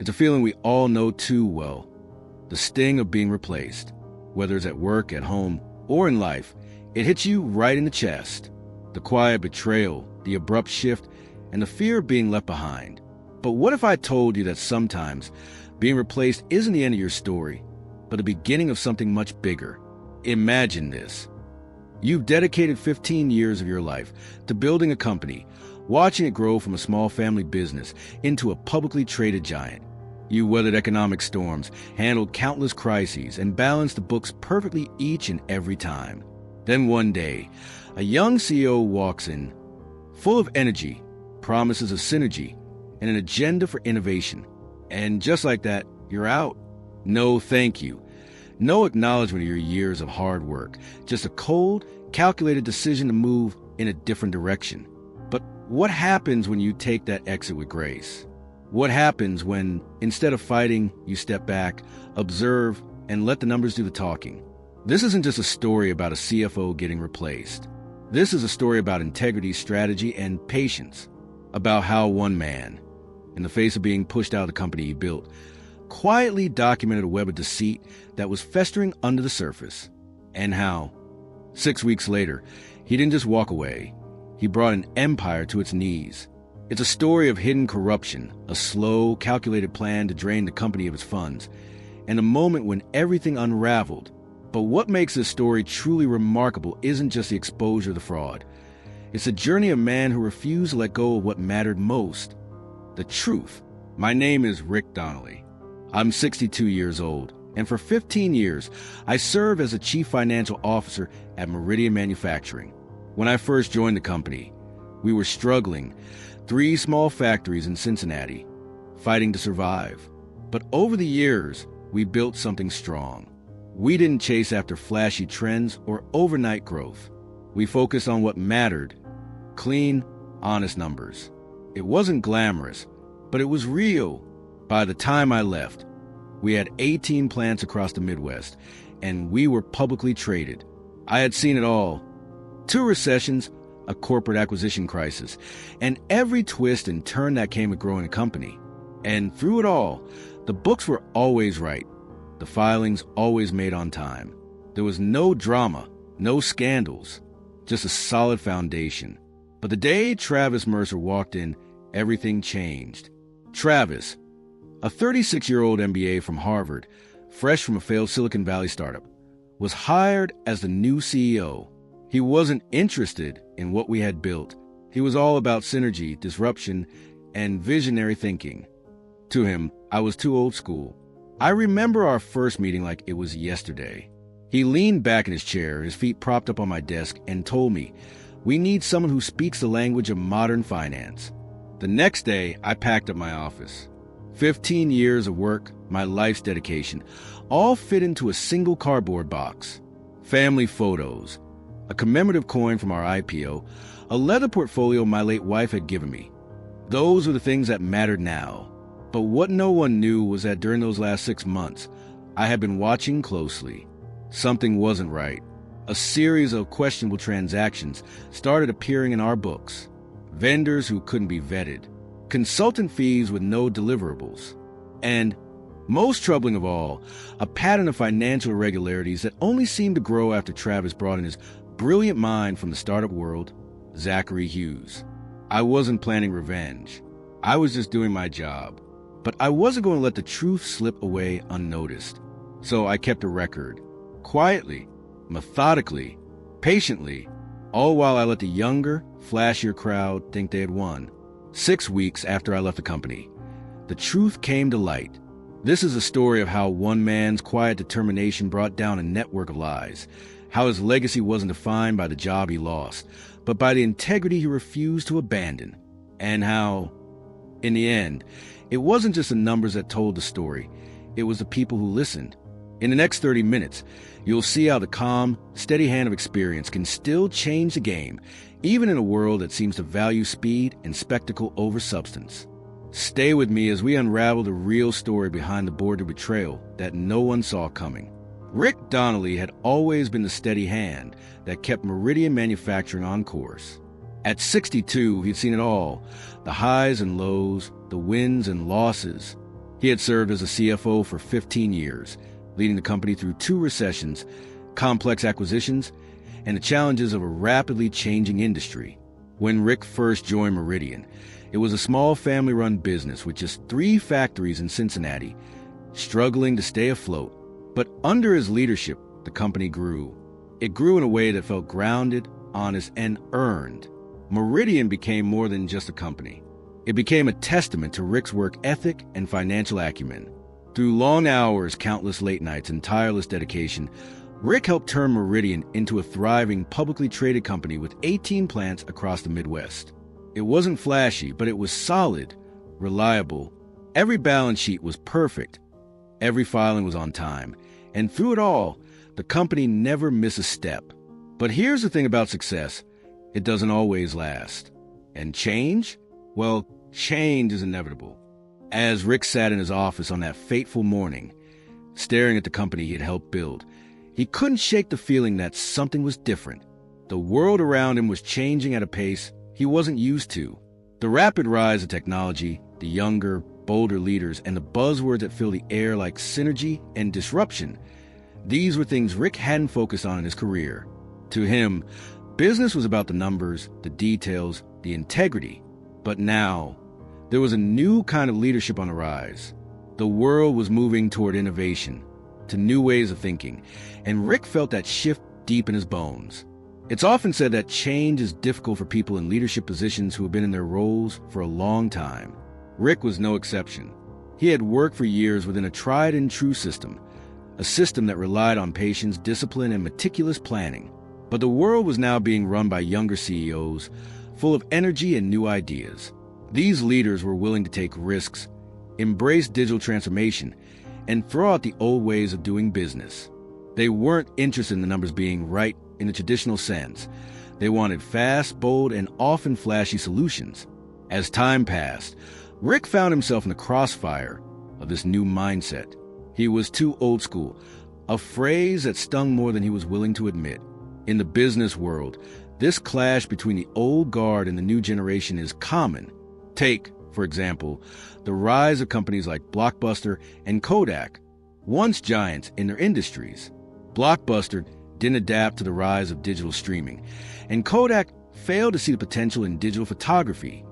It's a feeling we all know too well. The sting of being replaced. Whether it's at work, at home, or in life, it hits you right in the chest. The quiet betrayal, the abrupt shift, and the fear of being left behind. But what if I told you that sometimes being replaced isn't the end of your story, but the beginning of something much bigger? Imagine this. You've dedicated 15 years of your life to building a company, watching it grow from a small family business into a publicly traded giant. You weathered economic storms, handled countless crises, and balanced the books perfectly each and every time. Then one day, a young CEO walks in, full of energy, promises of synergy, and an agenda for innovation. And just like that, you're out. No thank you. No acknowledgement of your years of hard work. Just a cold, calculated decision to move in a different direction. But what happens when you take that exit with grace? What happens when, instead of fighting, you step back, observe, and let the numbers do the talking? This isn't just a story about a CFO getting replaced. This is a story about integrity, strategy, and patience. About how one man, in the face of being pushed out of the company he built, quietly documented a web of deceit that was festering under the surface. And how, 6 weeks later, he didn't just walk away. He brought an empire to its knees. It's a story of hidden corruption, a slow, calculated plan to drain the company of its funds, and a moment when everything unraveled. But what makes this story truly remarkable isn't just the exposure of the fraud. It's the journey of a man who refused to let go of what mattered most, the truth. My name is Rick Donnelly. I'm 62 years old, and for 15 years, I served as a chief financial officer at Meridian Manufacturing. When I first joined the company, we were struggling, 3 small factories in Cincinnati, fighting to survive. But over the years, we built something strong. We didn't chase after flashy trends or overnight growth. We focused on what mattered: clean, honest numbers. It wasn't glamorous, but it was real. By the time I left, we had 18 plants across the Midwest, and we were publicly traded. I had seen it all. 2 recessions, a corporate acquisition crisis, and every twist and turn that came with growing a company. And through it all, the books were always right. The filings always made on time. There was no drama, no scandals, just a solid foundation. But the day Travis Mercer walked in, everything changed. Travis, a 36-year-old MBA from Harvard, fresh from a failed Silicon Valley startup, was hired as the new CEO. He wasn't interested in what we had built. He was all about synergy, disruption, and visionary thinking. To him, I was too old school. I remember our first meeting like it was yesterday. He leaned back in his chair, his feet propped up on my desk, and told me, "We need someone who speaks the language of modern finance." The next day, I packed up my office. 15 years of work, my life's dedication, all fit into a single cardboard box. Family photos, a commemorative coin from our IPO, a leather portfolio my late wife had given me. Those were the things that mattered now. But what no one knew was that during those last 6 months, I had been watching closely. Something wasn't right. A series of questionable transactions started appearing in our books. Vendors who couldn't be vetted. Consultant fees with no deliverables. And, most troubling of all, a pattern of financial irregularities that only seemed to grow after Travis brought in his brilliant mind from the startup world, Zachary Hughes. I wasn't planning revenge. I was just doing my job. But I wasn't going to let the truth slip away unnoticed. So I kept a record. Quietly, methodically, patiently, all while I let the younger, flashier crowd think they had won. 6 weeks after I left the company, the truth came to light. This is a story of how one man's quiet determination brought down a network of lies, how his legacy wasn't defined by the job he lost, but by the integrity he refused to abandon, and how, in the end, it wasn't just the numbers that told the story, it was the people who listened. In the next 30 minutes, you'll see how the calm, steady hand of experience can still change the game, even in a world that seems to value speed and spectacle over substance. Stay with me as we unravel the real story behind the border betrayal that no one saw coming. Rick Donnelly had always been the steady hand that kept Meridian Manufacturing on course. At 62, he'd seen it all, the highs and lows, the wins and losses. He had served as a CFO for 15 years, leading the company through 2 recessions, complex acquisitions, and the challenges of a rapidly changing industry. When Rick first joined Meridian, it was a small family-run business with just 3 factories in Cincinnati, struggling to stay afloat. But under his leadership, the company grew. It grew in a way that felt grounded, honest, and earned. Meridian became more than just a company. It became a testament to Rick's work ethic and financial acumen. Through long hours, countless late nights, and tireless dedication, Rick helped turn Meridian into a thriving, publicly traded company with 18 plants across the Midwest. It wasn't flashy, but it was solid, reliable. Every balance sheet was perfect. Every filing was on time. And through it all, the company never missed a step. But here's the thing about success. It doesn't always last. And change? Well, change is inevitable. As Rick sat in his office on that fateful morning, staring at the company he had helped build, he couldn't shake the feeling that something was different. The world around him was changing at a pace he wasn't used to. The rapid rise of technology, the younger, bolder leaders, and the buzzwords that fill the air like synergy and disruption, these were things Rick hadn't focused on in his career. To him, business was about the numbers, the details, the integrity. But now, there was a new kind of leadership on the rise. The world was moving toward innovation, to new ways of thinking, and Rick felt that shift deep in his bones. It's often said that change is difficult for people in leadership positions who have been in their roles for a long time. Rick was no exception. He had worked for years within a tried and true system, a system that relied on patience, discipline, and meticulous planning. But the world was now being run by younger CEOs, full of energy and new ideas. These leaders were willing to take risks, embrace digital transformation, and throw out the old ways of doing business. They weren't interested in the numbers being right in the traditional sense. They wanted fast, bold, and often flashy solutions. As time passed, Rick found himself in the crossfire of this new mindset. He was too old school, a phrase that stung more than he was willing to admit. In the business world, this clash between the old guard and the new generation is common. Take, for example, the rise of companies like Blockbuster and Kodak, once giants in their industries. Blockbuster didn't adapt to the rise of digital streaming, and Kodak failed to see the potential in digital photography,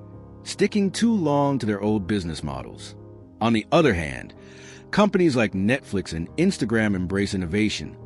sticking too long to their old business models. On the other hand, companies like Netflix and Instagram embrace innovation,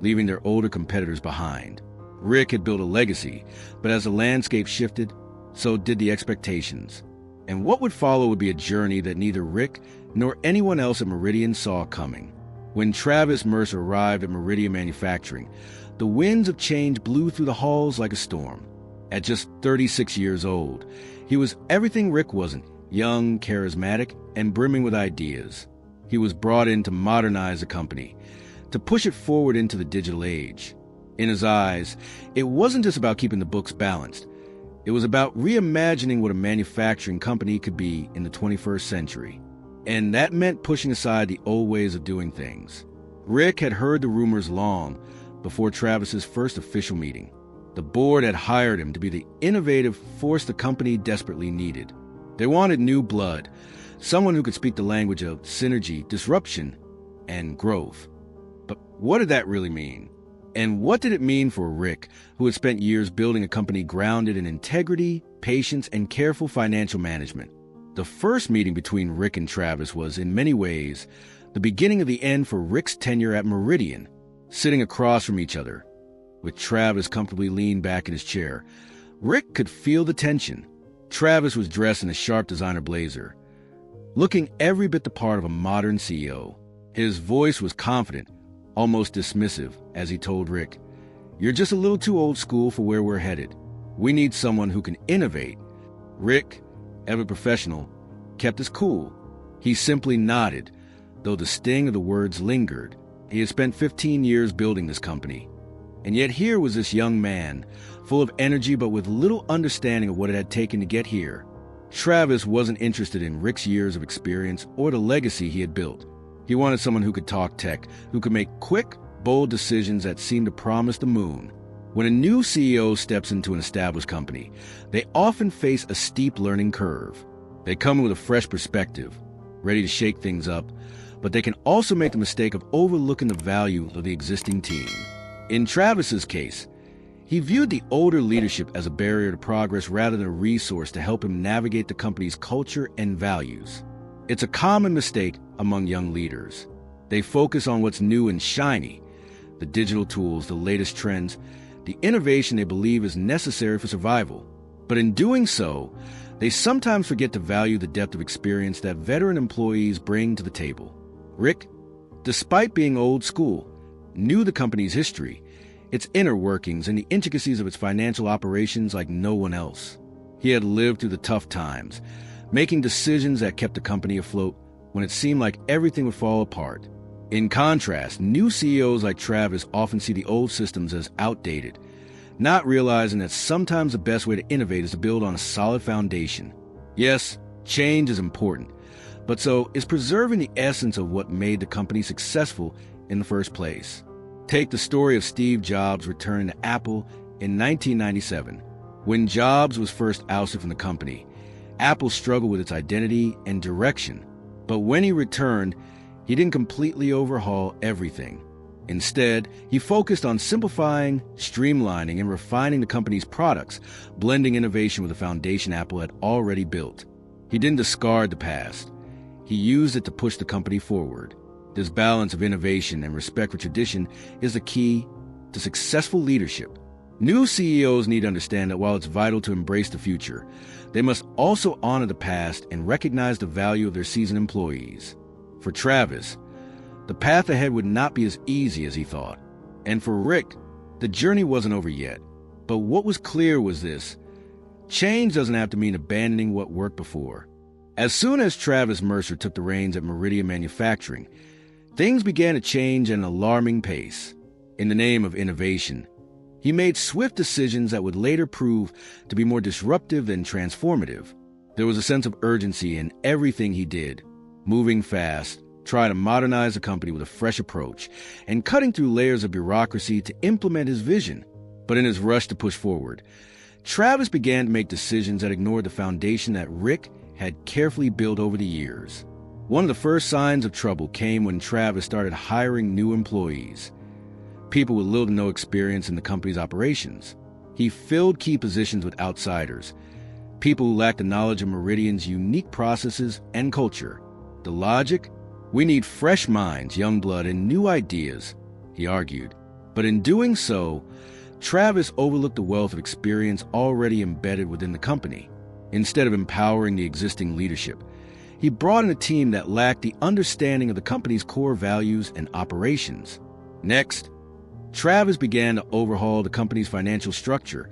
leaving their older competitors behind. Rick had built a legacy, but as the landscape shifted, so did the expectations. And what would follow would be a journey that neither Rick nor anyone else at Meridian saw coming. When Travis Mercer arrived at Meridian Manufacturing, the winds of change blew through the halls like a storm. At just 36 years old, he was everything Rick wasn't: young, charismatic, and brimming with ideas. He was brought in to modernize the company, to push it forward into the digital age. In his eyes, it wasn't just about keeping the books balanced. It was about reimagining what a manufacturing company could be in the 21st century. And that meant pushing aside the old ways of doing things. Rick had heard the rumors long before Travis's first official meeting. The board had hired him to be the innovative force the company desperately needed. They wanted new blood, someone who could speak the language of synergy, disruption, and growth. But what did that really mean? And what did it mean for Rick, who had spent years building a company grounded in integrity, patience, and careful financial management? The first meeting between Rick and Travis was, in many ways, the beginning of the end for Rick's tenure at Meridian. Sitting across from each other, with Travis comfortably leaned back in his chair, Rick could feel the tension. Travis was dressed in a sharp designer blazer, looking every bit the part of a modern CEO. His voice was confident, almost dismissive, as he told Rick, "You're just a little too old school for where we're headed. We need someone who can innovate." Rick, ever professional, kept his cool. He simply nodded, though the sting of the words lingered. He had spent 15 years building this company. And yet here was this young man, full of energy but with little understanding of what it had taken to get here. Travis wasn't interested in Rick's years of experience or the legacy he had built. He wanted someone who could talk tech, who could make quick, bold decisions that seemed to promise the moon. When a new CEO steps into an established company, they often face a steep learning curve. They come with a fresh perspective, ready to shake things up, but they can also make the mistake of overlooking the value of the existing team. In Travis's case, he viewed the older leadership as a barrier to progress rather than a resource to help him navigate the company's culture and values. It's a common mistake among young leaders. They focus on what's new and shiny, the digital tools, the latest trends, the innovation they believe is necessary for survival. But in doing so, they sometimes forget to value the depth of experience that veteran employees bring to the table. Rick, despite being old school, knew the company's history, its inner workings, and the intricacies of its financial operations like no one else. He had lived through the tough times, making decisions that kept the company afloat when it seemed like everything would fall apart. In contrast, new CEOs like Travis often see the old systems as outdated, not realizing that sometimes the best way to innovate is to build on a solid foundation. Yes, change is important, but so is preserving the essence of what made the company successful in the first place. Take the story of Steve Jobs returning to Apple in 1997. When Jobs was first ousted from the company, Apple struggled with its identity and direction. But when he returned, he didn't completely overhaul everything. Instead, he focused on simplifying, streamlining, and refining the company's products, blending innovation with the foundation Apple had already built. He didn't discard the past. He used it to push the company forward. This balance of innovation and respect for tradition is the key to successful leadership. New CEOs need to understand that while it's vital to embrace the future, they must also honor the past and recognize the value of their seasoned employees. For Travis, the path ahead would not be as easy as he thought. And for Rick, the journey wasn't over yet. But what was clear was this: change doesn't have to mean abandoning what worked before. As soon as Travis Mercer took the reins at Meridian Manufacturing, things began to change at an alarming pace. In the name of innovation, he made swift decisions that would later prove to be more disruptive than transformative. There was a sense of urgency in everything he did, moving fast, trying to modernize the company with a fresh approach, and cutting through layers of bureaucracy to implement his vision. But in his rush to push forward, Travis began to make decisions that ignored the foundation that Rick had carefully built over the years. One of the first signs of trouble came when Travis started hiring new employees, people with little to no experience in the company's operations. He filled key positions with outsiders, people who lacked the knowledge of Meridian's unique processes and culture. The logic? We need fresh minds, young blood, and new ideas, he argued. But in doing so, Travis overlooked the wealth of experience already embedded within the company. Instead of empowering the existing leadership, he brought in a team that lacked the understanding of the company's core values and operations. Next, Travis began to overhaul the company's financial structure,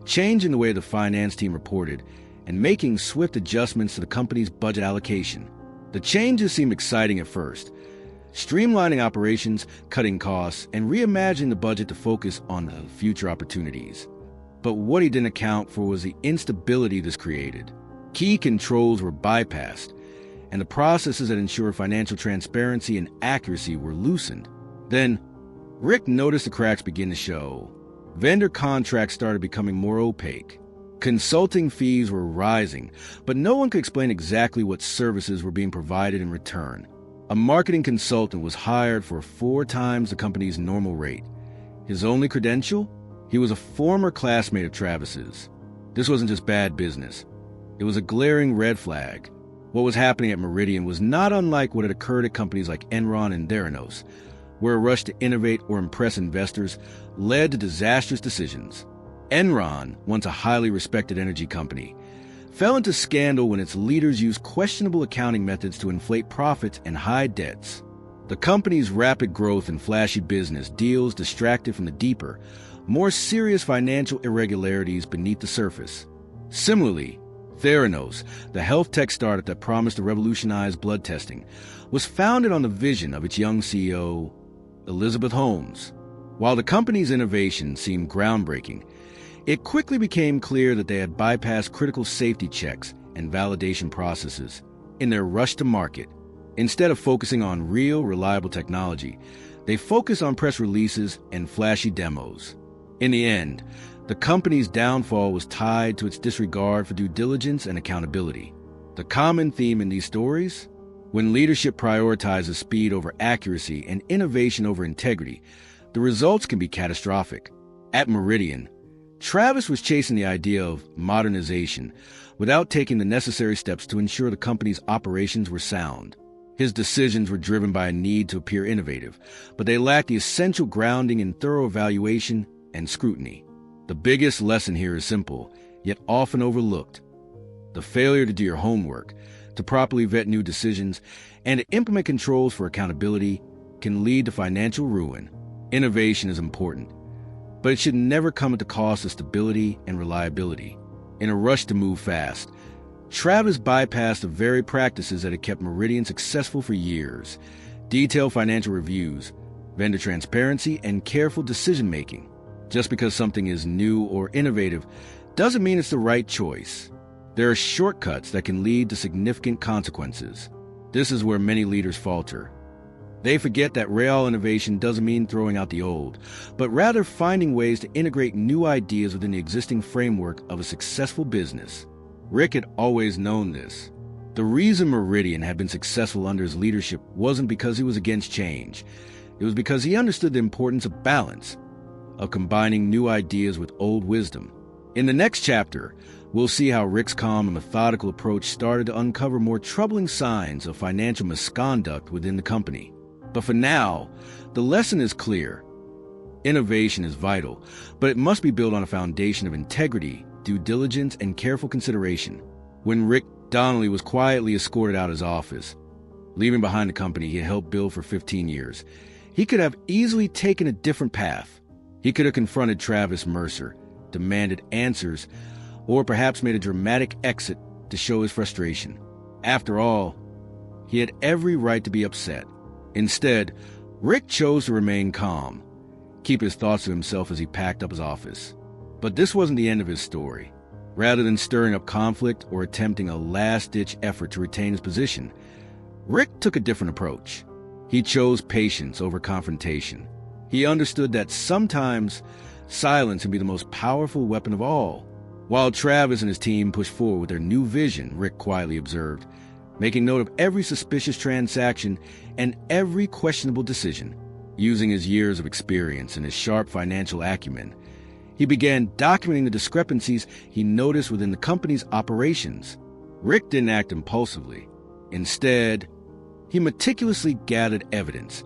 changing the way the finance team reported and making swift adjustments to the company's budget allocation. The changes seemed exciting at first, streamlining operations, cutting costs, and reimagining the budget to focus on the future opportunities. But what he didn't account for was the instability this created. Key controls were bypassed, and the processes that ensure financial transparency and accuracy were loosened. Then, Rick noticed the cracks begin to show. Vendor contracts started becoming more opaque. Consulting fees were rising, but no one could explain exactly what services were being provided in return. A marketing consultant was hired for 4 times the company's normal rate. His only credential? He was a former classmate of Travis's. This wasn't just bad business. It was a glaring red flag. What was happening at Meridian was not unlike what had occurred at companies like Enron and Theranos, where a rush to innovate or impress investors led to disastrous decisions. Enron, once a highly respected energy company, fell into scandal when its leaders used questionable accounting methods to inflate profits and hide debts. The company's rapid growth and flashy business deals distracted from the deeper, more serious financial irregularities beneath the surface. Similarly, Theranos, the health tech startup that promised to revolutionize blood testing, was founded on the vision of its young CEO, Elizabeth Holmes. While the company's innovation seemed groundbreaking, it quickly became clear that they had bypassed critical safety checks and validation processes in their rush to market. Instead of focusing on real, reliable technology, they focused on press releases and flashy demos. In the end, the company's downfall was tied to its disregard for due diligence and accountability. The common theme in these stories? When leadership prioritizes speed over accuracy and innovation over integrity, the results can be catastrophic. At Meridian, Travis was chasing the idea of modernization without taking the necessary steps to ensure the company's operations were sound. His decisions were driven by a need to appear innovative, but they lacked the essential grounding in thorough evaluation and scrutiny. The biggest lesson here is simple, yet often overlooked. The failure to do your homework, to properly vet new decisions, and to implement controls for accountability can lead to financial ruin. Innovation is important, but it should never come at the cost of stability and reliability. In a rush to move fast, Travis bypassed the very practices that had kept Meridian successful for years: detailed financial reviews, vendor transparency, and careful decision-making. Just because something is new or innovative doesn't mean it's the right choice. There are shortcuts that can lead to significant consequences. This is where many leaders falter. They forget that real innovation doesn't mean throwing out the old, but rather finding ways to integrate new ideas within the existing framework of a successful business. Rick had always known this. The reason Meridian had been successful under his leadership wasn't because he was against change. It was because he understood the importance of balance, of combining new ideas with old wisdom. In the next chapter, we'll see how Rick's calm and methodical approach started to uncover more troubling signs of financial misconduct within the company. But for now, the lesson is clear. Innovation is vital, but it must be built on a foundation of integrity, due diligence, and careful consideration. When Rick Donnelly was quietly escorted out of his office, leaving behind the company he had helped build for 15 years, he could have easily taken a different path. He could have confronted Travis Mercer, demanded answers, or perhaps made a dramatic exit to show his frustration. After all, he had every right to be upset. Instead, Rick chose to remain calm, keep his thoughts to himself as he packed up his office. But this wasn't the end of his story. Rather than stirring up conflict or attempting a last-ditch effort to retain his position, Rick took a different approach. He chose patience over confrontation. He understood that sometimes silence can be the most powerful weapon of all. While Travis and his team pushed forward with their new vision, Rick quietly observed, making note of every suspicious transaction and every questionable decision. Using his years of experience and his sharp financial acumen, he began documenting the discrepancies he noticed within the company's operations. Rick didn't act impulsively. Instead, he meticulously gathered evidence,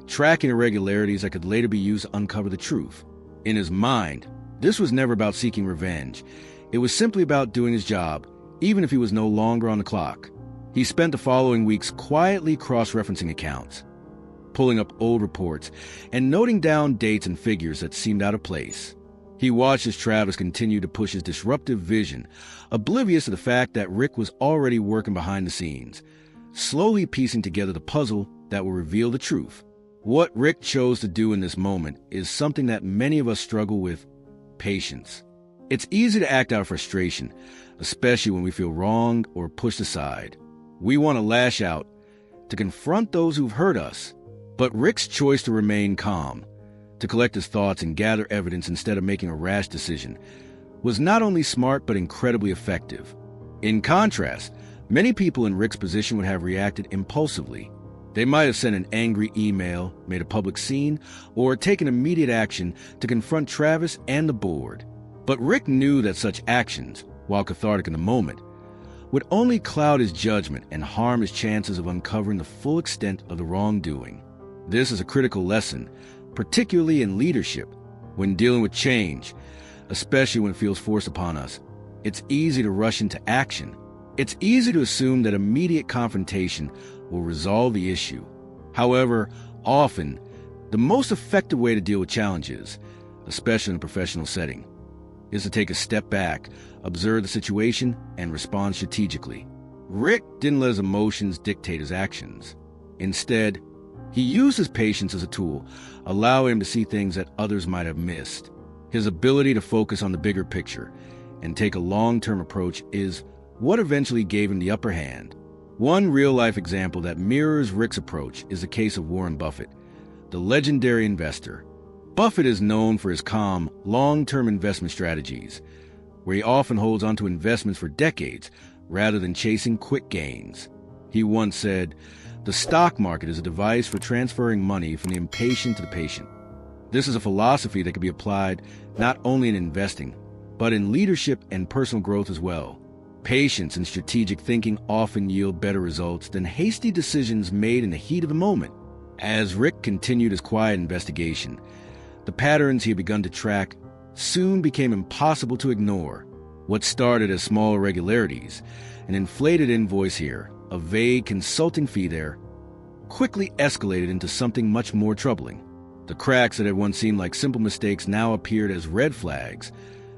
tracking irregularities that could later be used to uncover the truth. In his mind, this was never about seeking revenge. It was simply about doing his job, even if he was no longer on the clock. He spent the following weeks quietly cross-referencing accounts, pulling up old reports, and noting down dates and figures that seemed out of place. He watched as Travis continued to push his disruptive vision, oblivious to the fact that Rick was already working behind the scenes, slowly piecing together the puzzle that will reveal the truth. What Rick chose to do in this moment is something that many of us struggle with: patience. It's easy to act out of frustration, especially when we feel wronged or pushed aside. We want to lash out, to confront those who've hurt us. But Rick's choice to remain calm, to collect his thoughts and gather evidence instead of making a rash decision, was not only smart but incredibly effective. In contrast, many people in Rick's position would have reacted impulsively. They might have sent an angry email, made a public scene, or taken immediate action to confront Travis and the board. But Rick knew that such actions, while cathartic in the moment, would only cloud his judgment and harm his chances of uncovering the full extent of the wrongdoing. This is a critical lesson, particularly in leadership. When dealing with change, especially when it feels forced upon us, it's easy to rush into action. It's easy to assume that immediate confrontation will resolve the issue. However, often, the most effective way to deal with challenges, especially in a professional setting, is to take a step back, observe the situation, and respond strategically. Rick didn't let his emotions dictate his actions. Instead, he used his patience as a tool, allowing him to see things that others might have missed. His ability to focus on the bigger picture and take a long-term approach is what eventually gave him the upper hand. One real-life example that mirrors Rick's approach is the case of Warren Buffett, the legendary investor. Buffett is known for his calm, long-term investment strategies, where he often holds onto investments for decades rather than chasing quick gains. He once said, "The stock market is a device for transferring money from the impatient to the patient." This is a philosophy that can be applied not only in investing, but in leadership and personal growth as well. Patience and strategic thinking often yield better results than hasty decisions made in the heat of the moment. As Rick continued his quiet investigation, the patterns he had begun to track soon became impossible to ignore. What started as small irregularities, an inflated invoice here, a vague consulting fee there, quickly escalated into something much more troubling. The cracks that had once seemed like simple mistakes now appeared as red flags,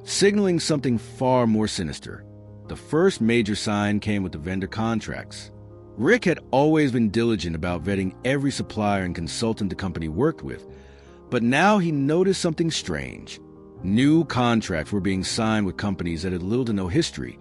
signaling something far more sinister. The first major sign came with the vendor contracts. Rick had always been diligent about vetting every supplier and consultant the company worked with, but now he noticed something strange. New contracts were being signed with companies that had little to no history,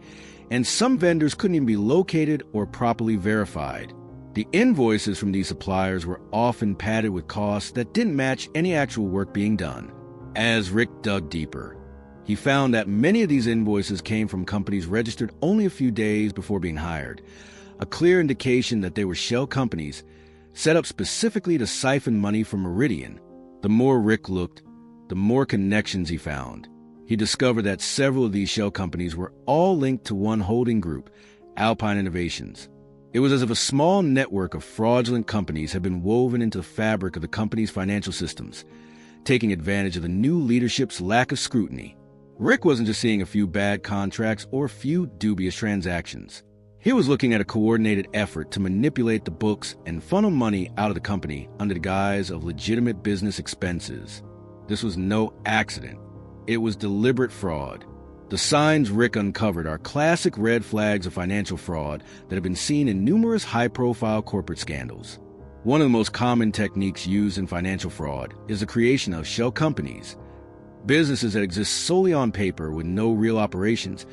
and some vendors couldn't even be located or properly verified. The invoices from these suppliers were often padded with costs that didn't match any actual work being done. As Rick dug deeper, he found that many of these invoices came from companies registered only a few days before being hired, a clear indication that they were shell companies set up specifically to siphon money from Meridian. The more Rick looked, the more connections he found. He discovered that several of these shell companies were all linked to one holding group, Alpine Innovations. It was as if a small network of fraudulent companies had been woven into the fabric of the company's financial systems, taking advantage of the new leadership's lack of scrutiny. Rick wasn't just seeing a few bad contracts or a few dubious transactions. He was looking at a coordinated effort to manipulate the books and funnel money out of the company under the guise of legitimate business expenses. This was no accident. It was deliberate fraud. The signs Rick uncovered are classic red flags of financial fraud that have been seen in numerous high-profile corporate scandals. One of the most common techniques used in financial fraud is the creation of shell companies, businesses that exist solely on paper with no real operations,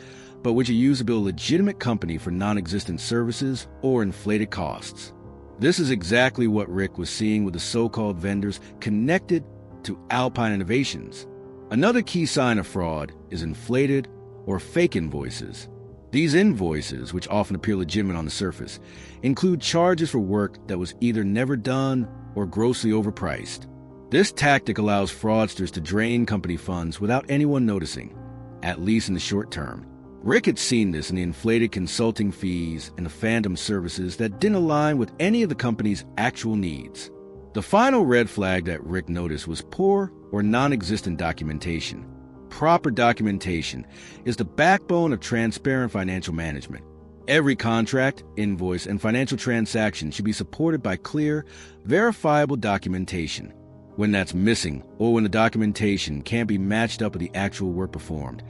but which are used to build a legitimate company for non-existent services or inflated costs. This is exactly what Rick was seeing with the so-called vendors connected to Alpine Innovations. Another key sign of fraud is inflated or fake invoices. These invoices, which often appear legitimate on the surface, include charges for work that was either never done or grossly overpriced. This tactic allows fraudsters to drain company funds without anyone noticing, at least in the short term. Rick had seen this in the inflated consulting fees and the phantom services that didn't align with any of the company's actual needs. The final red flag that Rick noticed was poor or non-existent documentation. Proper documentation is the backbone of transparent financial management. Every contract, invoice, and financial transaction should be supported by clear, verifiable documentation. When that's missing, or when the documentation can't be matched up with the actual work performed,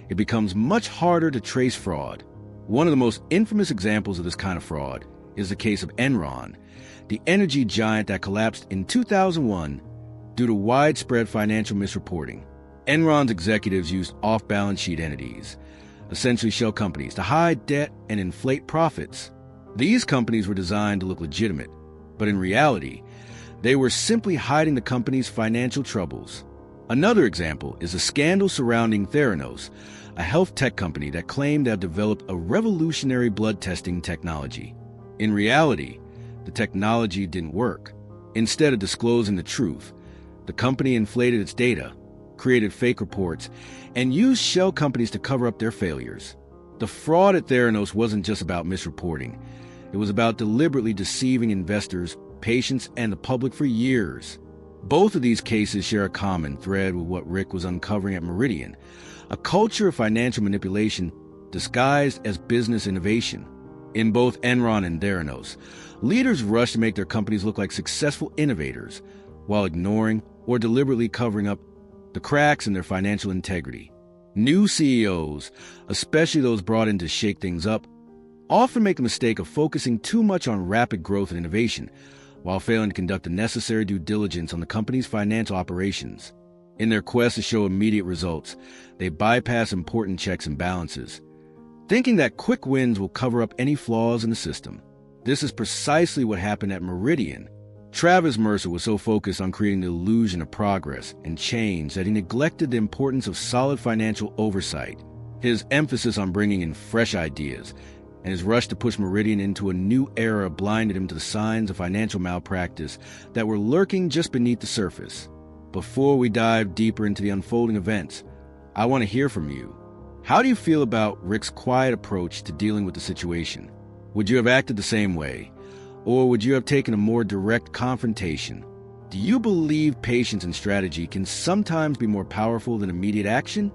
it becomes much harder to trace fraud. One of the most infamous examples of this kind of fraud is the case of Enron, the energy giant that collapsed in 2001 due to widespread financial misreporting. Enron's executives used off-balance sheet entities, essentially shell companies, to hide debt and inflate profits. These companies were designed to look legitimate, but in reality, they were simply hiding the company's financial troubles. Another example is a scandal surrounding Theranos, a health tech company that claimed to have developed a revolutionary blood testing technology. In reality, the technology didn't work. Instead of disclosing the truth, the company inflated its data, created fake reports, and used shell companies to cover up their failures. The fraud at Theranos wasn't just about misreporting. It was about deliberately deceiving investors, patients, and the public for years. Both of these cases share a common thread with what Rick was uncovering at Meridian, a culture of financial manipulation disguised as business innovation. In both Enron and Theranos, leaders rushed to make their companies look like successful innovators, while ignoring or deliberately covering up the cracks in their financial integrity. New CEOs, especially those brought in to shake things up, often make the mistake of focusing too much on rapid growth and innovation, while failing to conduct the necessary due diligence on the company's financial operations. In their quest to show immediate results, they bypass important checks and balances, thinking that quick wins will cover up any flaws in the system. This is precisely what happened at Meridian. Travis Mercer was so focused on creating the illusion of progress and change that he neglected the importance of solid financial oversight. His emphasis on bringing in fresh ideas and his rush to push Meridian into a new era blinded him to the signs of financial malpractice that were lurking just beneath the surface. Before we dive deeper into the unfolding events, I want to hear from you. How do you feel about Rick's quiet approach to dealing with the situation? Would you have acted the same way? Or would you have taken a more direct confrontation? Do you believe patience and strategy can sometimes be more powerful than immediate action?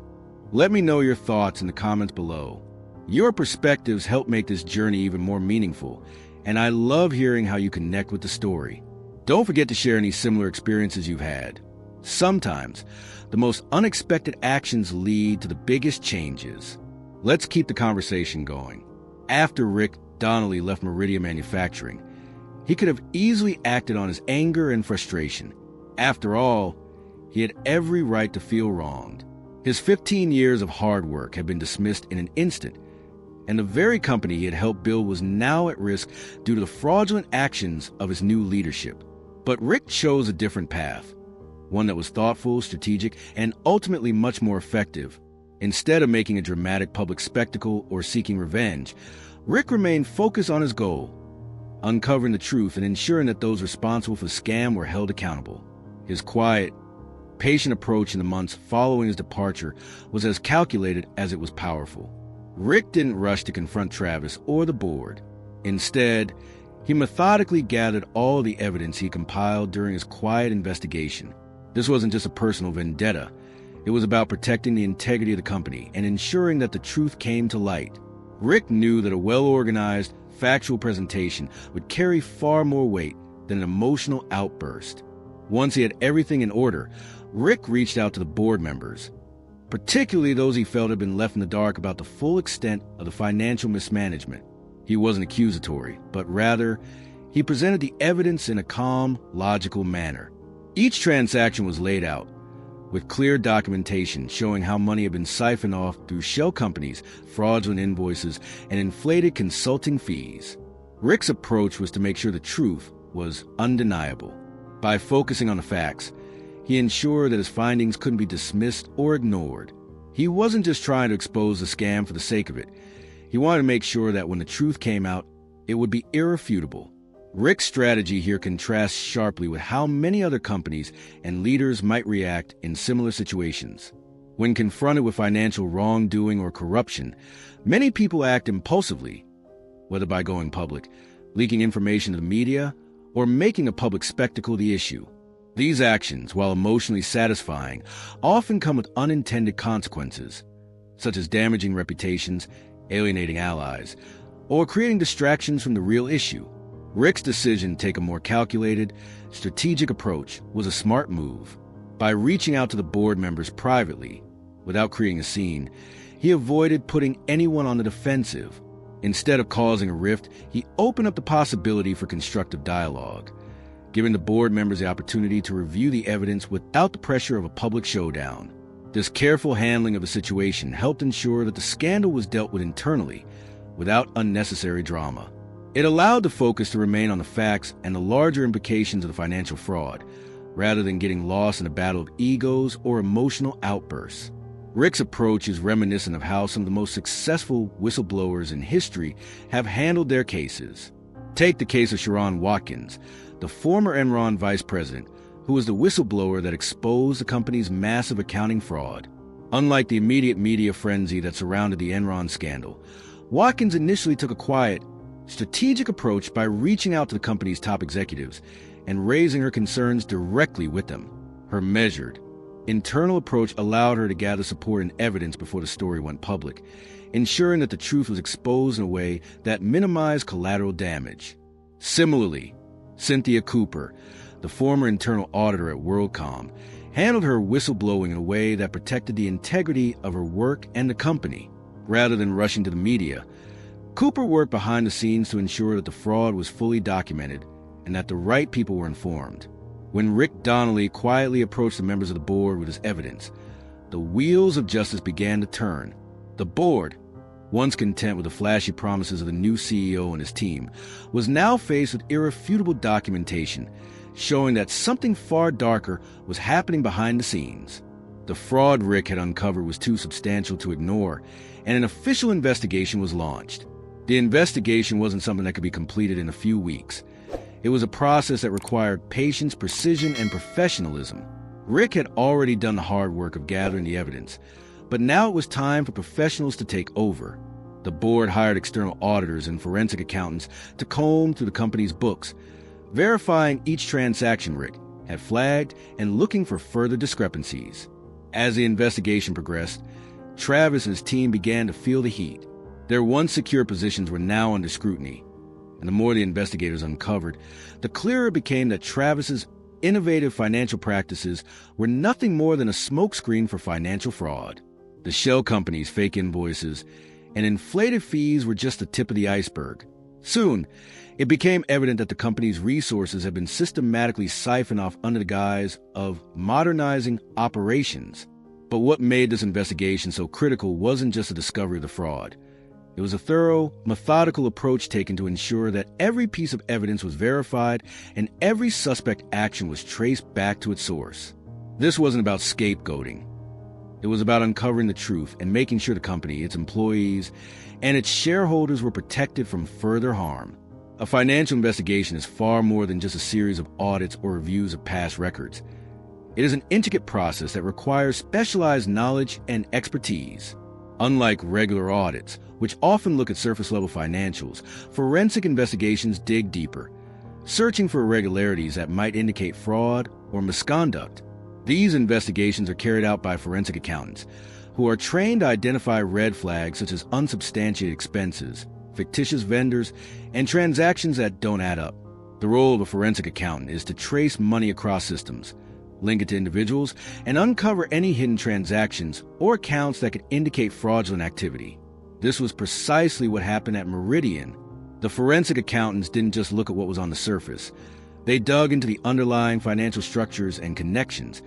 Let me know your thoughts in the comments below. Your perspectives help make this journey even more meaningful, and I love hearing how you connect with the story. Don't forget to share any similar experiences you've had. Sometimes, the most unexpected actions lead to the biggest changes. Let's keep the conversation going. After Rick Donnelly left Meridian Manufacturing, he could have easily acted on his anger and frustration. After all, he had every right to feel wronged. His 15 years of hard work had been dismissed in an instant, and the very company he had helped build was now at risk due to the fraudulent actions of his new leadership. But Rick chose a different path, one that was thoughtful, strategic, and ultimately much more effective. Instead of making a dramatic public spectacle or seeking revenge, Rick remained focused on his goal, uncovering the truth and ensuring that those responsible for the scam were held accountable. His quiet, patient approach in the months following his departure was as calculated as it was powerful. Rick didn't rush to confront Travis or the board. Instead, he methodically gathered all the evidence he compiled during his quiet investigation. This wasn't just a personal vendetta. It was about protecting the integrity of the company and ensuring that the truth came to light. Rick knew that a well-organized, factual presentation would carry far more weight than an emotional outburst. Once he had everything in order, Rick reached out to the board members, particularly those he felt had been left in the dark about the full extent of the financial mismanagement. He wasn't accusatory, but rather, he presented the evidence in a calm, logical manner. Each transaction was laid out, with clear documentation showing how money had been siphoned off through shell companies, fraudulent invoices, and inflated consulting fees. Rick's approach was to make sure the truth was undeniable. By focusing on the facts, he ensured that his findings couldn't be dismissed or ignored. He wasn't just trying to expose the scam for the sake of it. He wanted to make sure that when the truth came out, it would be irrefutable. Rick's strategy here contrasts sharply with how many other companies and leaders might react in similar situations. When confronted with financial wrongdoing or corruption, many people act impulsively, whether by going public, leaking information to the media, or making a public spectacle of the issue. These actions, while emotionally satisfying, often come with unintended consequences, such as damaging reputations, alienating allies, or creating distractions from the real issue. Rick's decision to take a more calculated, strategic approach was a smart move. By reaching out to the board members privately, without creating a scene, he avoided putting anyone on the defensive. Instead of causing a rift, he opened up the possibility for constructive dialogue, giving the board members the opportunity to review the evidence without the pressure of a public showdown. This careful handling of the situation helped ensure that the scandal was dealt with internally, without unnecessary drama. It allowed the focus to remain on the facts and the larger implications of the financial fraud, rather than getting lost in a battle of egos or emotional outbursts. Rick's approach is reminiscent of how some of the most successful whistleblowers in history have handled their cases. Take the case of Sharon Watkins, the former Enron vice president, who was the whistleblower that exposed the company's massive accounting fraud. Unlike the immediate media frenzy that surrounded the Enron scandal, Watkins initially took a quiet, strategic approach by reaching out to the company's top executives and raising her concerns directly with them. Her measured, internal approach allowed her to gather support and evidence before the story went public, ensuring that the truth was exposed in a way that minimized collateral damage. Similarly, Cynthia Cooper, the former internal auditor at WorldCom, handled her whistleblowing in a way that protected the integrity of her work and the company. Rather than rushing to the media, Cooper worked behind the scenes to ensure that the fraud was fully documented and that the right people were informed. When Rick Donnelly quietly approached the members of the board with his evidence, the wheels of justice began to turn. The board, once content with the flashy promises of the new CEO and his team, was now faced with irrefutable documentation, showing that something far darker was happening behind the scenes. The fraud Rick had uncovered was too substantial to ignore, and an official investigation was launched. The investigation wasn't something that could be completed in a few weeks. It was a process that required patience, precision, and professionalism. Rick had already done the hard work of gathering the evidence, but now it was time for professionals to take over. The board hired external auditors and forensic accountants to comb through the company's books, verifying each transaction Rick had flagged and looking for further discrepancies. As the investigation progressed, Travis and his team began to feel the heat. Their once secure positions were now under scrutiny, and the more the investigators uncovered, the clearer it became that Travis's innovative financial practices were nothing more than a smokescreen for financial fraud. The shell company's fake invoices and inflated fees were just the tip of the iceberg. Soon, it became evident that the company's resources had been systematically siphoned off under the guise of modernizing operations. But what made this investigation so critical wasn't just the discovery of the fraud. It was a thorough, methodical approach taken to ensure that every piece of evidence was verified and every suspect action was traced back to its source. This wasn't about scapegoating. It was about uncovering the truth and making sure the company, its employees, and its shareholders were protected from further harm. A financial investigation is far more than just a series of audits or reviews of past records. It is an intricate process that requires specialized knowledge and expertise. Unlike regular audits, which often look at surface-level financials, forensic investigations dig deeper, searching for irregularities that might indicate fraud or misconduct. These investigations are carried out by forensic accountants, who are trained to identify red flags such as unsubstantiated expenses, fictitious vendors, and transactions that don't add up. The role of a forensic accountant is to trace money across systems, link it to individuals, and uncover any hidden transactions or accounts that could indicate fraudulent activity. This was precisely what happened at Meridian. The forensic accountants didn't just look at what was on the surface. They dug into the underlying financial structures and connections,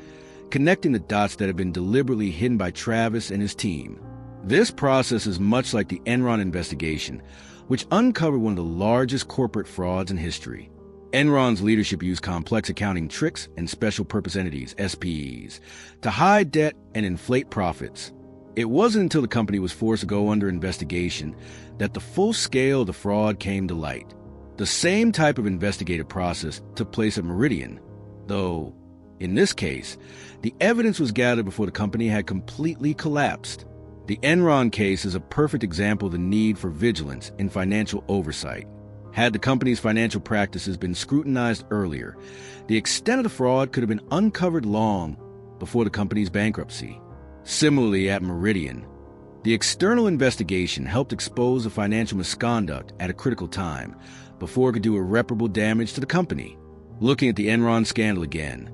connecting the dots that had been deliberately hidden by Travis and his team. This process is much like the Enron investigation, which uncovered one of the largest corporate frauds in history. Enron's leadership used complex accounting tricks and special purpose entities, SPEs, to hide debt and inflate profits. It wasn't until the company was forced to go under investigation that the full scale of the fraud came to light. The same type of investigative process took place at Meridian, though, in this case, the evidence was gathered before the company had completely collapsed. The Enron case is a perfect example of the need for vigilance in financial oversight. Had the company's financial practices been scrutinized earlier, the extent of the fraud could have been uncovered long before the company's bankruptcy. Similarly, at Meridian, the external investigation helped expose the financial misconduct at a critical time before it could do irreparable damage to the company. Looking at the Enron scandal again,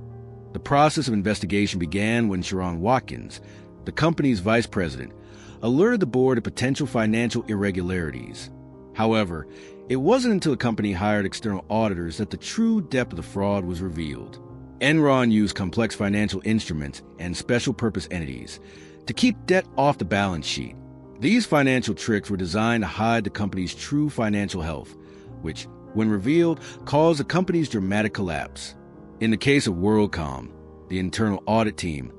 the process of investigation began when Sharon Watkins, the company's vice president, alerted the board of potential financial irregularities. However, it wasn't until the company hired external auditors that the true depth of the fraud was revealed. Enron used complex financial instruments and special purpose entities to keep debt off the balance sheet. These financial tricks were designed to hide the company's true financial health, which, when revealed, caused the company's dramatic collapse. In the case of WorldCom, the internal audit team,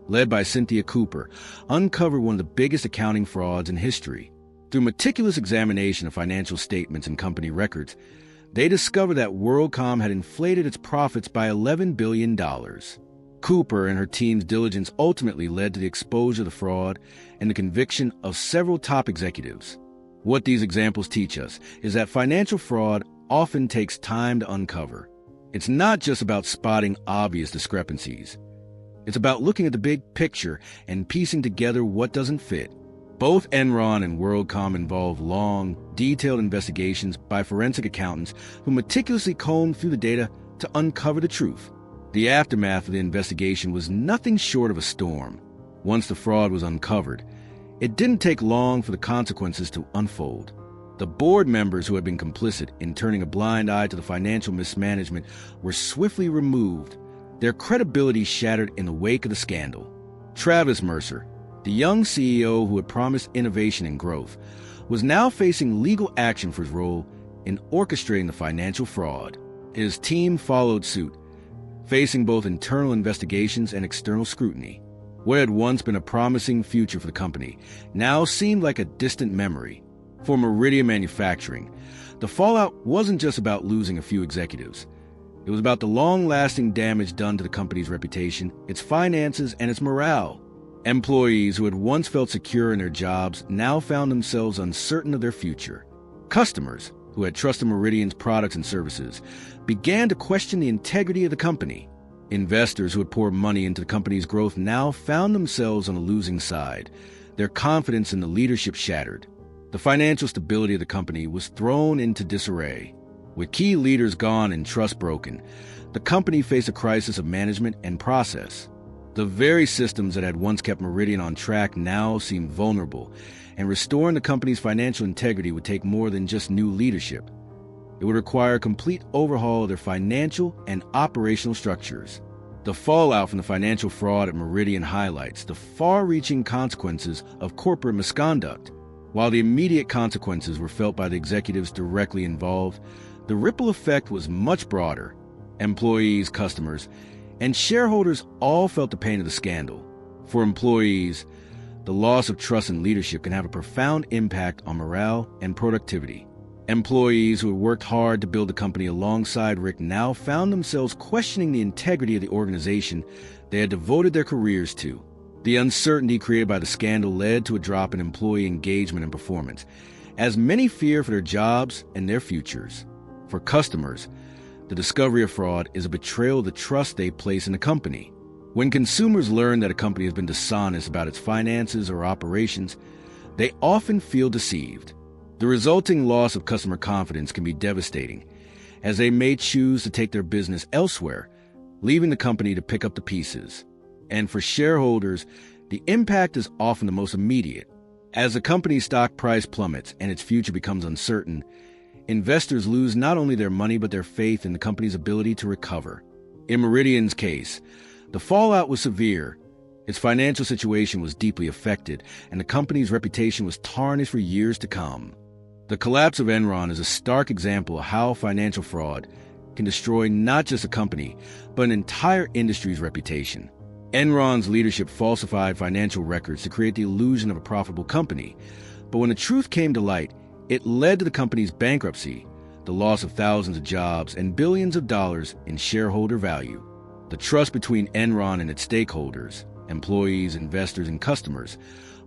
led by Cynthia Cooper, uncovered one of the biggest accounting frauds in history. Through meticulous examination of financial statements and company records, they discovered that WorldCom had inflated its profits by $11 billion. Cooper and her team's diligence ultimately led to the exposure of the fraud and the conviction of several top executives. What these examples teach us is that financial fraud often takes time to uncover. It's not just about spotting obvious discrepancies. It's about looking at the big picture and piecing together what doesn't fit. Both Enron and WorldCom involve long, detailed investigations by forensic accountants who meticulously combed through the data to uncover the truth. The aftermath of the investigation was nothing short of a storm. Once the fraud was uncovered, it didn't take long for the consequences to unfold. The board members who had been complicit in turning a blind eye to the financial mismanagement were swiftly removed, their credibility shattered in the wake of the scandal. Travis Mercer, the young CEO who had promised innovation and growth, was now facing legal action for his role in orchestrating the financial fraud. His team followed suit, facing both internal investigations and external scrutiny. What had once been a promising future for the company now seemed like a distant memory. For Meridian Manufacturing, the fallout wasn't just about losing a few executives. It was about the long-lasting damage done to the company's reputation, its finances, and its morale. Employees who had once felt secure in their jobs now found themselves uncertain of their future. Customers, who had trusted Meridian's products and services, began to question the integrity of the company. Investors who had poured money into the company's growth now found themselves on the losing side, their confidence in the leadership shattered. The financial stability of the company was thrown into disarray. With key leaders gone and trust broken, the company faced a crisis of management and process. The very systems that had once kept Meridian on track now seemed vulnerable, and restoring the company's financial integrity would take more than just new leadership. It would require a complete overhaul of their financial and operational structures. The fallout from the financial fraud at Meridian highlights the far-reaching consequences of corporate misconduct. While the immediate consequences were felt by the executives directly involved, the ripple effect was much broader. Employees, customers, and shareholders all felt the pain of the scandal. For employees, the loss of trust in leadership can have a profound impact on morale and productivity. Employees who had worked hard to build the company alongside Rick now found themselves questioning the integrity of the organization they had devoted their careers to. The uncertainty created by the scandal led to a drop in employee engagement and performance, as many fear for their jobs and their futures. For customers, the discovery of fraud is a betrayal of the trust they place in a company. When consumers learn that a company has been dishonest about its finances or operations, they often feel deceived. The resulting loss of customer confidence can be devastating, as they may choose to take their business elsewhere, leaving the company to pick up the pieces. And for shareholders, the impact is often the most immediate. As the company's stock price plummets and its future becomes uncertain, investors lose not only their money but their faith in the company's ability to recover. In Meridian's case, the fallout was severe. Its financial situation was deeply affected, and the company's reputation was tarnished for years to come. The collapse of Enron is a stark example of how financial fraud can destroy not just a company, but an entire industry's reputation. Enron's leadership falsified financial records to create the illusion of a profitable company, but when the truth came to light, it led to the company's bankruptcy, the loss of thousands of jobs, and billions of dollars in shareholder value. The trust between Enron and its stakeholders, employees, investors, and customers,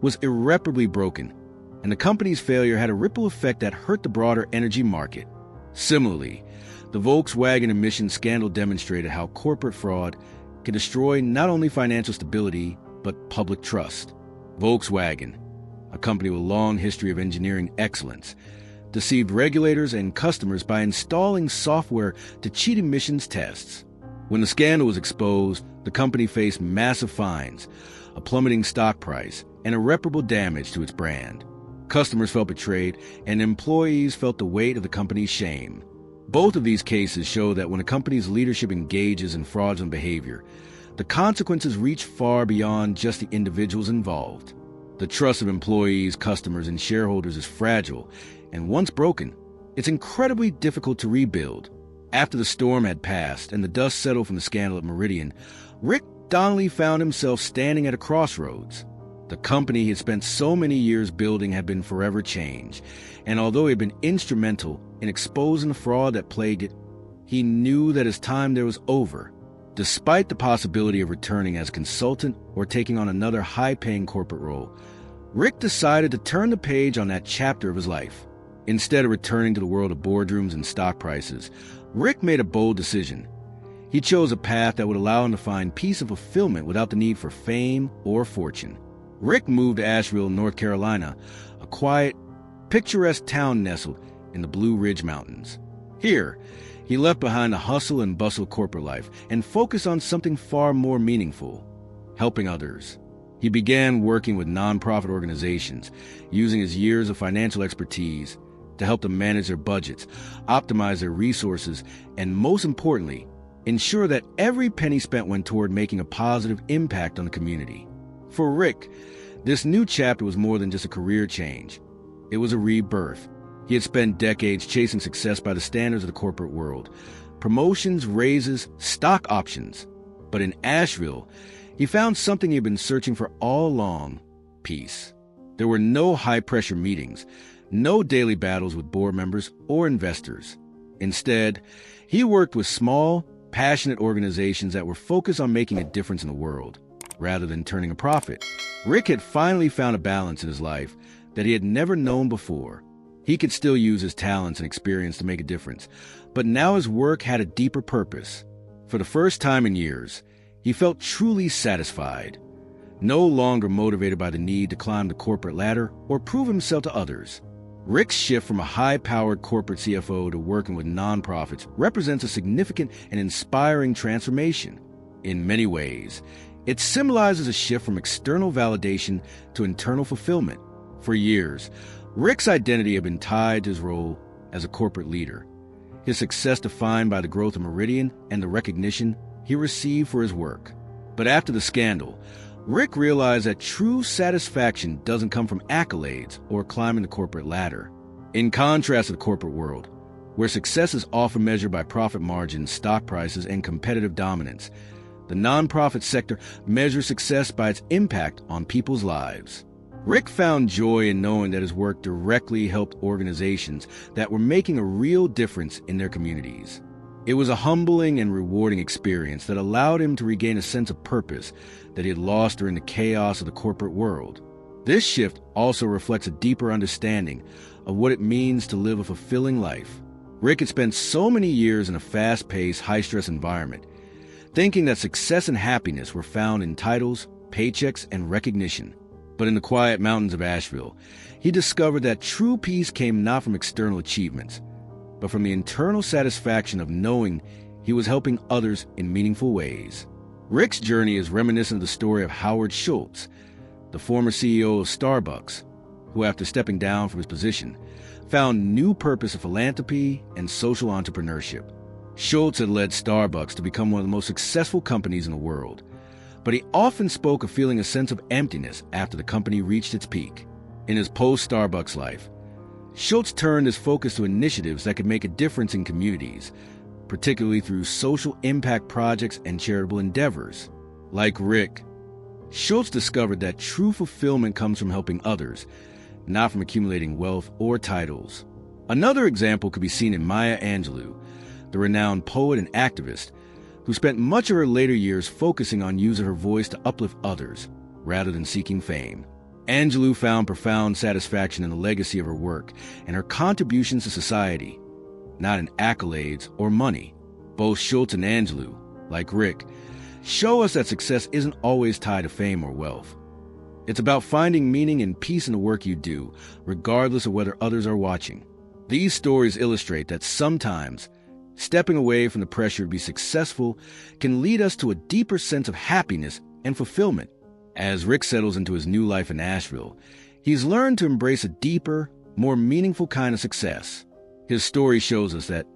was irreparably broken, and the company's failure had a ripple effect that hurt the broader energy market. Similarly, the Volkswagen emissions scandal demonstrated how corporate fraud can destroy not only financial stability, but public trust. Volkswagen, a company with a long history of engineering excellence, deceived regulators and customers by installing software to cheat emissions tests. When the scandal was exposed, the company faced massive fines, a plummeting stock price, and irreparable damage to its brand. Customers felt betrayed, and employees felt the weight of the company's shame. Both of these cases show that when a company's leadership engages in fraudulent behavior, the consequences reach far beyond just the individuals involved. The trust of employees, customers, and shareholders is fragile, and once broken, it's incredibly difficult to rebuild. After the storm had passed and the dust settled from the scandal at Meridian, Rick Donnelly found himself standing at a crossroads. The company he had spent so many years building had been forever changed, and although he had been instrumental in exposing the fraud that plagued it, he knew that his time there was over. Despite the possibility of returning as a consultant or taking on another high-paying corporate role, Rick decided to turn the page on that chapter of his life. Instead of returning to the world of boardrooms and stock prices, Rick made a bold decision. He chose a path that would allow him to find peace and fulfillment without the need for fame or fortune. Rick moved to Asheville, North Carolina, a quiet, picturesque town nestled in the Blue Ridge Mountains. Here, he left behind the hustle and bustle of corporate life and focused on something far more meaningful: helping others. He began working with nonprofit organizations, using his years of financial expertise to help them manage their budgets, optimize their resources, and most importantly, ensure that every penny spent went toward making a positive impact on the community. For Rick, this new chapter was more than just a career change. It was a rebirth. He had spent decades chasing success by the standards of the corporate world: promotions, raises, stock options. But in Asheville, he found something he had been searching for all along: peace. There were no high-pressure meetings, no daily battles with board members or investors. Instead, he worked with small, passionate organizations that were focused on making a difference in the world, rather than turning a profit. Rick had finally found a balance in his life that he had never known before. He could still use his talents and experience to make a difference, but now his work had a deeper purpose. For the first time in years, he felt truly satisfied, no longer motivated by the need to climb the corporate ladder or prove himself to others. Rick's shift from a high-powered corporate CFO to working with nonprofits represents a significant and inspiring transformation. In many ways, it symbolizes a shift from external validation to internal fulfillment. For years, Rick's identity had been tied to his role as a corporate leader, his success defined by the growth of Meridian and the recognition he received for his work. But after the scandal, Rick realized that true satisfaction doesn't come from accolades or climbing the corporate ladder. In contrast to the corporate world, where success is often measured by profit margins, stock prices, and competitive dominance, the nonprofit sector measures success by its impact on people's lives. Rick found joy in knowing that his work directly helped organizations that were making a real difference in their communities. It was a humbling and rewarding experience that allowed him to regain a sense of purpose that he had lost during the chaos of the corporate world. This shift also reflects a deeper understanding of what it means to live a fulfilling life. Rick had spent so many years in a fast-paced, high-stress environment, thinking that success and happiness were found in titles, paychecks, and recognition. But in the quiet mountains of Asheville, he discovered that true peace came not from external achievements, but from the internal satisfaction of knowing he was helping others in meaningful ways. Rick's journey is reminiscent of the story of Howard Schultz, the former CEO of Starbucks, who, after stepping down from his position, found new purpose in philanthropy and social entrepreneurship. Schultz had led Starbucks to become one of the most successful companies in the world, but he often spoke of feeling a sense of emptiness after the company reached its peak. In his post-Starbucks life, Schultz turned his focus to initiatives that could make a difference in communities, particularly through social impact projects and charitable endeavors. Like Rick, Schultz discovered that true fulfillment comes from helping others, not from accumulating wealth or titles. Another example could be seen in Maya Angelou, the renowned poet and activist, who spent much of her later years focusing on using her voice to uplift others, rather than seeking fame. Angelou found profound satisfaction in the legacy of her work and her contributions to society, not in accolades or money. Both Schultz and Angelou, like Rick, show us that success isn't always tied to fame or wealth. It's about finding meaning and peace in the work you do, regardless of whether others are watching. These stories illustrate that sometimes stepping away from the pressure to be successful can lead us to a deeper sense of happiness and fulfillment. As Rick settles into his new life in Asheville, he's learned to embrace a deeper, more meaningful kind of success. His story shows us that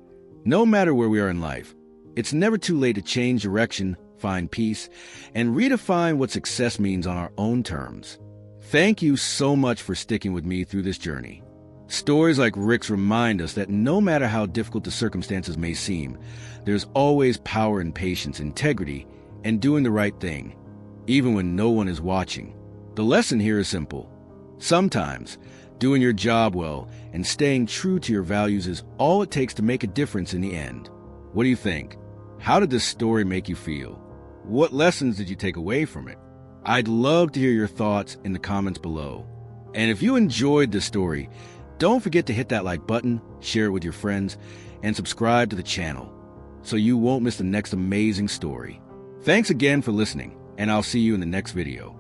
no matter where we are in life, it's never too late to change direction, find peace, and redefine what success means on our own terms. Thank you so much for sticking with me through this journey. Stories like Rick's remind us that no matter how difficult the circumstances may seem, there's always power in patience, integrity, and doing the right thing, even when no one is watching. The lesson here is simple. Sometimes, doing your job well and staying true to your values is all it takes to make a difference in the end. What do you think? How did this story make you feel? What lessons did you take away from it? I'd love to hear your thoughts in the comments below. And if you enjoyed this story, don't forget to hit that like button, share it with your friends, and subscribe to the channel so you won't miss the next amazing story. Thanks again for listening, and I'll see you in the next video.